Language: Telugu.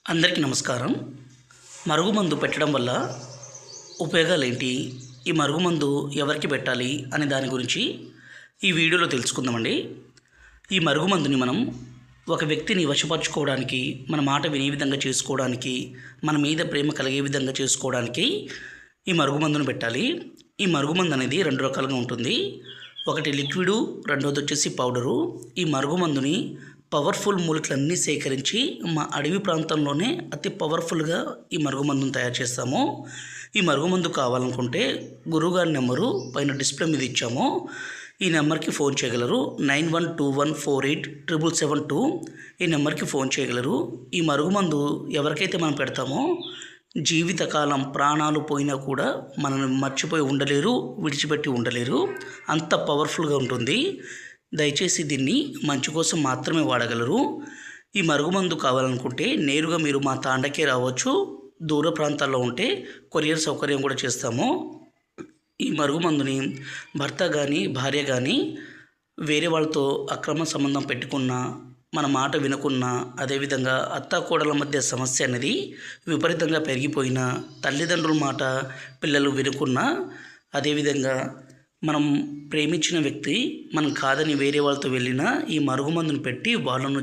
అందరికీ నమస్కారం. మరుగుమందు పెట్టడం వల్ల ఉపయోగాలేంటి? ఈ మరుగుమందు ఎవరికి పెట్టాలి అనే దాని గురించి ఈ వీడియోలో తెలుసుకుందామండి. ఈ మరుగుమందుని మనం ఒక వ్యక్తిని వశపరచుకోవడానికి, మన మాట వినే విధంగా చేసుకోవడానికి, మన మీద ప్రేమ కలిగే విధంగా చేసుకోవడానికి ఈ మరుగుమందును పెట్టాలి. ఈ మరుగుమందు అనేది 2 రకాలుగా ఉంటుంది. ఒకటి లిక్విడు, రెండోది వచ్చేసి పౌడరు. ఈ మరుగుమందుని పవర్ఫుల్ మూలికలన్నీ సేకరించి మా అడవి ప్రాంతంలోనే అతి పవర్ఫుల్గా ఈ మరుగుమందును తయారు చేస్తాము. ఈ మరుగుమందు కావాలనుకుంటే గురువుగారి నెంబరు పైన డిస్ప్లే మీద ఇచ్చాము. ఈ నెంబర్కి ఫోన్ చేయగలరు. 9121487772 ఈ నెంబర్కి ఫోన్ చేయగలరు. ఈ మరుగుమందు ఎవరికైతే మనం పెడతామో జీవితకాలం ప్రాణాలు పోయినా కూడా మనల్ని మర్చిపోయి ఉండలేరు, విడిచిపెట్టి ఉండలేరు. అంత పవర్ఫుల్గా ఉంటుంది. దయచేసి దీన్ని మంచి కోసం మాత్రమే వాడగలరు. ఈ మరుగుమందు కావాలనుకుంటే నేరుగా మీరు మా తాండకే రావచ్చు. దూర ప్రాంతాల్లో ఉంటే కొరియర్ సౌకర్యం కూడా చేస్తాము. ఈ మరుగుమందుని భర్త కానీ భార్య కానీ వేరే వాళ్ళతో అక్రమ సంబంధం పెట్టుకున్నా, మన మాట వినకున్నా, అదేవిధంగా అత్తాకోడల మధ్య సమస్య అనేది విపరీతంగా పెరిగిపోయినా, తల్లిదండ్రుల మాట పిల్లలు వినుకున్నా, అదేవిధంగా మనం ప్రేమించిన వ్యక్తి మనం కాదని వేరే వాళ్ళతో వెళ్ళినా ఈ మరుగుమందును పెట్టి వాళ్ళను